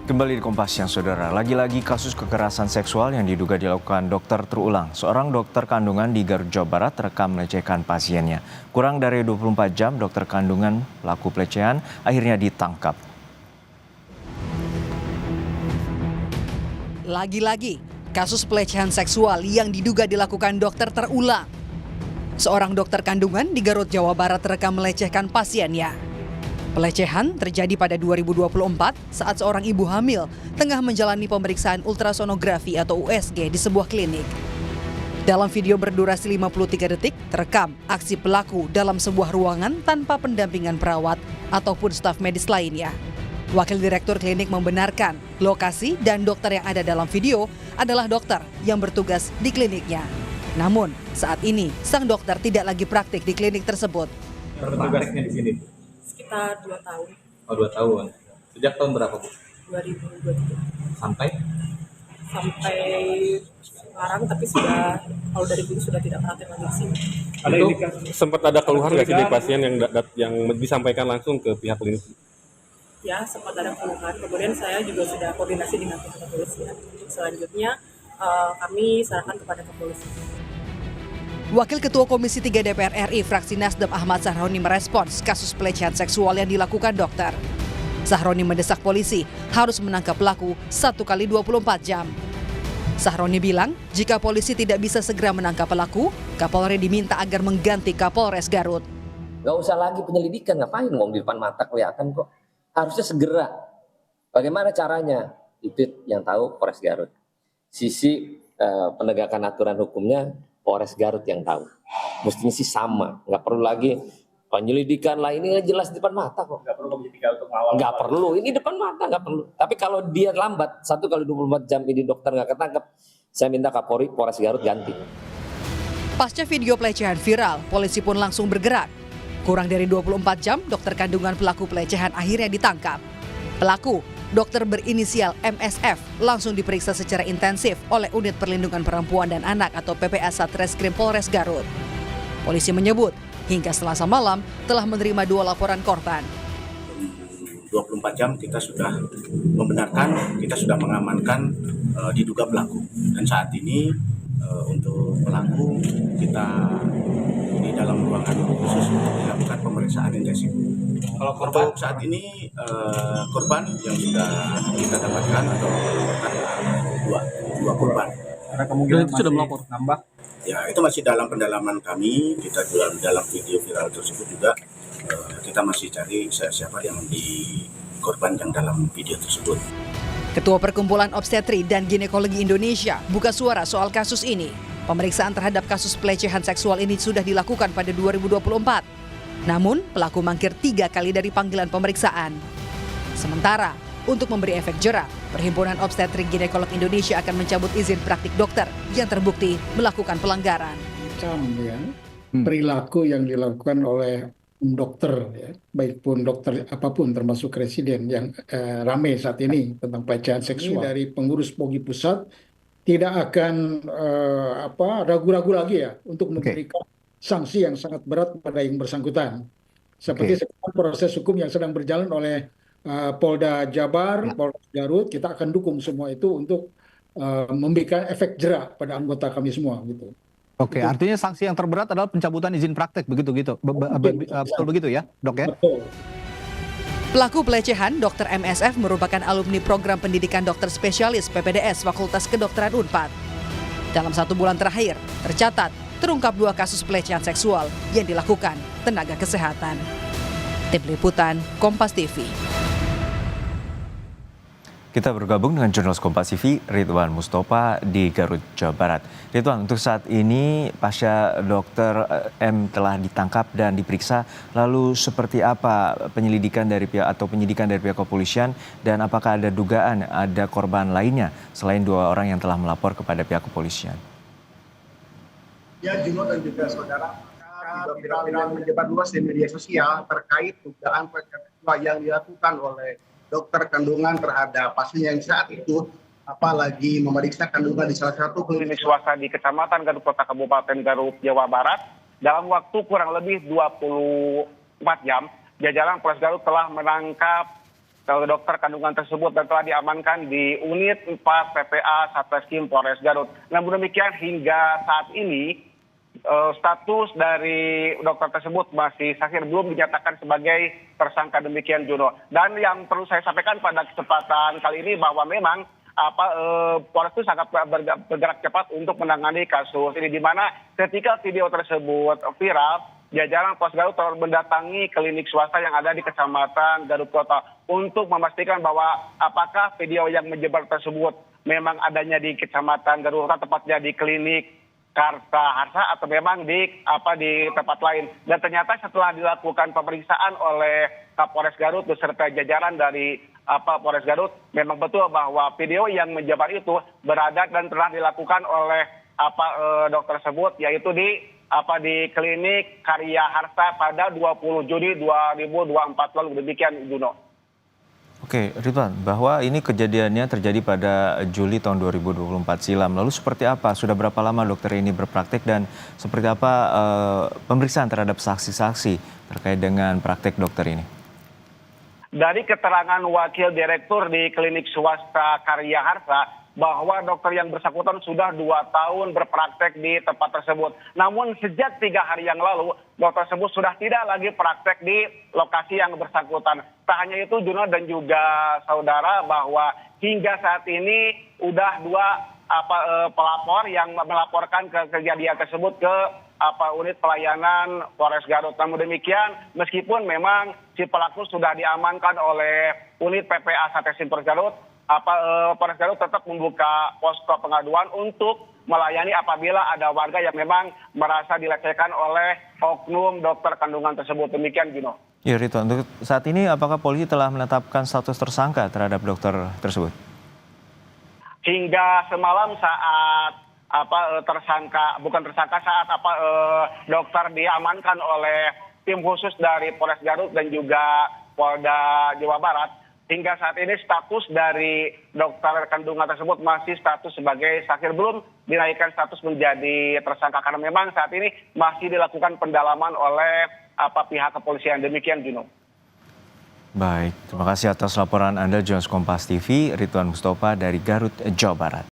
Kembali di Kompas Siang, Saudara. Lagi-lagi kasus kekerasan seksual yang diduga dilakukan dokter terulang. Seorang dokter kandungan di Garut, Jawa Barat terekam melecehkan pasiennya. Kurang dari 24 jam, dokter kandungan pelaku pelecehan akhirnya ditangkap. Lagi-lagi, kasus pelecehan seksual yang diduga dilakukan dokter terulang. Seorang dokter kandungan di Garut, Jawa Barat terekam melecehkan pasiennya. Pelecehan terjadi pada 2024 saat seorang ibu hamil tengah menjalani pemeriksaan ultrasonografi atau USG di sebuah klinik. Dalam video berdurasi 53 detik, terekam aksi pelaku dalam sebuah ruangan tanpa pendampingan perawat ataupun staf medis lainnya. Wakil Direktur Klinik membenarkan lokasi dan dokter yang ada dalam video adalah dokter yang bertugas di kliniknya. Namun, saat ini sang dokter tidak lagi praktik di klinik tersebut. Bertugasnya di sini Sekitar 2 tahun, oh 2 tahun. Sejak tahun berapa, Bu? 2023. Sampai Sampai sekarang, tapi kalau dari dulu sudah tidak praktek lagi di sini. itu sempat ada keluhan nggak sih dari pasien yang disampaikan langsung ke pihak klinik? Ya, sempat ada keluhan. Kemudian saya juga sudah koordinasi dengan pihak kepolisian. Selanjutnya kami serahkan kepada kepolisian. Wakil Ketua Komisi 3 DPR RI fraksi Nasdem Ahmad Sahroni merespons kasus pelecehan seksual yang dilakukan dokter. Sahroni mendesak polisi harus menangkap pelaku 1 kali 24 jam. Sahroni bilang, jika polisi tidak bisa segera menangkap pelaku, Kapolri diminta agar mengganti Kapolres Garut. Gak usah lagi penyelidikan, ngapain ngomong di depan mata kelihatan kok. Harusnya segera. Bagaimana caranya? Itu yang tahu Polres Garut. Sisi penegakan aturan hukumnya Polres Garut yang tahu. Mestinya sih sama, nggak perlu lagi penyelidikan lah, ini jelas di depan mata kok. Nggak perlu penyelidikan untuk mengawal. Nggak perlu, ini depan mata nggak perlu. Tapi kalau dia lambat 1 kali 24 jam ini dokter nggak ketangkep, saya minta Kapolri Polres Garut ganti. Pasca video pelecehan viral, polisi pun langsung bergerak. Kurang dari 24 jam, dokter kandungan pelaku pelecehan akhirnya ditangkap. Pelaku, dokter berinisial MSF, langsung diperiksa secara intensif oleh Unit Perlindungan Perempuan dan Anak atau PPA Satreskrim Polres Garut. Polisi menyebut, hingga Selasa malam telah menerima 2 laporan korban. 24 jam kita sudah membenarkan, kita sudah mengamankan diduga pelaku. Dan saat ini untuk pelaku kita di dalam ruangan khusus untuk dilakukan pemeriksaan intensif. Kalau korban Untuk saat ini korban yang sudah kita dapatkan atau melaporkan dua korban. ada kemungkinan itu sudah melapor nambah. Ya, itu masih dalam pendalaman kami. Kita dalam video viral tersebut juga kita masih cari siapa yang di korban yang dalam video tersebut. Ketua Perkumpulan Obstetri dan Ginekologi Indonesia buka suara soal kasus ini. Pemeriksaan terhadap kasus pelecehan seksual ini sudah dilakukan pada 2024. Namun, pelaku mangkir 3 kali dari panggilan pemeriksaan. Sementara, untuk memberi efek jera, Perhimpunan Obstetrik Ginekolog Indonesia akan mencabut izin praktik dokter yang terbukti melakukan pelanggaran. Perilaku yang dilakukan oleh dokter, ya, baik pun dokter apapun termasuk residen yang ramai saat ini tentang pelecehan seksual dari pengurus POGI pusat tidak akan ragu-ragu lagi ya untuk memberikan sanksi yang sangat berat pada yang bersangkutan. Seperti sekarang proses hukum yang sedang berjalan oleh Polda Jabar, Polda Garut, kita akan dukung semua itu untuk memberikan efek jera pada anggota kami semua gitu. Oke, artinya sanksi yang terberat adalah pencabutan izin praktek betul begitu ya, Dok ya? Betul. Pelaku pelecehan, Dr. MSF merupakan alumni program pendidikan dokter spesialis PPDS Fakultas Kedokteran Unpad. Dalam 1 bulan terakhir, tercatat terungkap 2 kasus pelecehan seksual yang dilakukan tenaga kesehatan. Tim Liputan, Kompas TV. Kita bergabung dengan jurnalis Kompas TV, Ridwan Mustopa di Garut, Jawa Barat. Ridwan, untuk saat ini pasca dokter M telah ditangkap dan diperiksa, lalu seperti apa penyidikan dari pihak kepolisian dan apakah ada dugaan ada korban lainnya selain 2 orang yang telah melapor kepada pihak kepolisian? Ya, Juno dan juga saudara, juga viral-viral menyebar luas di media sosial terkait dugaan pelecehan seksual yang dilakukan oleh dokter kandungan terhadap pasien yang saat itu apalagi memeriksa kandungan di salah satu klinik swasta di Kecamatan Garut Kota Kabupaten Garut, Jawa Barat. Dalam waktu kurang lebih 24 jam, jajaran Polres Garut telah menangkap dokter kandungan tersebut dan telah diamankan di unit 4 PPA Satreskrim Polres Garut. Namun demikian hingga saat ini status dari dokter tersebut masih sakit, belum dinyatakan sebagai tersangka, demikian Juno. Dan yang perlu saya sampaikan pada kesempatan kali ini bahwa memang Polres itu sangat bergerak cepat untuk menangani kasus ini, di mana ketika video tersebut viral, jajaran Polres Garut telah mendatangi klinik swasta yang ada di Kecamatan Garut Kota untuk memastikan bahwa apakah video yang menyebar tersebut memang adanya di Kecamatan Garut Kota, tepatnya di klinik Karta Harsa, atau memang di tempat lain. Dan ternyata setelah dilakukan pemeriksaan oleh Kapolres Garut beserta jajaran dari Polres Garut, memang betul bahwa video yang menyebar itu berada dan telah dilakukan oleh dokter tersebut, yaitu di klinik Karya Harsa pada 20 Juni 2024 lalu, demikian Juno. Oke, Ridwan, bahwa ini kejadiannya terjadi pada Juli tahun 2024 silam. Lalu seperti apa? Sudah berapa lama dokter ini berpraktek dan seperti apa pemeriksaan terhadap saksi-saksi terkait dengan praktek dokter ini? Dari keterangan Wakil Direktur di klinik swasta Karya Harsa, bahwa dokter yang bersangkutan sudah 2 tahun berpraktek di tempat tersebut. Namun sejak 3 hari yang lalu, dokter tersebut sudah tidak lagi praktek di lokasi yang bersangkutan. Tak hanya itu, Juno dan juga saudara, bahwa hingga saat ini udah 2 pelapor yang melaporkan ke kejadian tersebut ke unit pelayanan Polres Garut. Namun demikian, meskipun memang si pelaku sudah diamankan oleh unit PPA Satreskrim Polres Garut, Polres Garut tetap membuka posko pengaduan untuk melayani apabila ada warga yang memang merasa dilecehkan oleh oknum dokter kandungan tersebut. Demikian, Gino. Ya, Ridwan, untuk saat ini apakah polisi telah menetapkan status tersangka terhadap dokter tersebut? Hingga semalam saat dokter diamankan oleh tim khusus dari Polres Garut dan juga Polda Jawa Barat, hingga saat ini status dari dokter kandungan tersebut masih status sebagai sakit, belum dinaikkan status menjadi tersangka karena memang saat ini masih dilakukan pendalaman oleh pihak kepolisian. Demikian, Juno. Baik, terima kasih atas laporan Anda, jurnalis Kompas TV, Ridwan Mustopa dari Garut, Jawa Barat.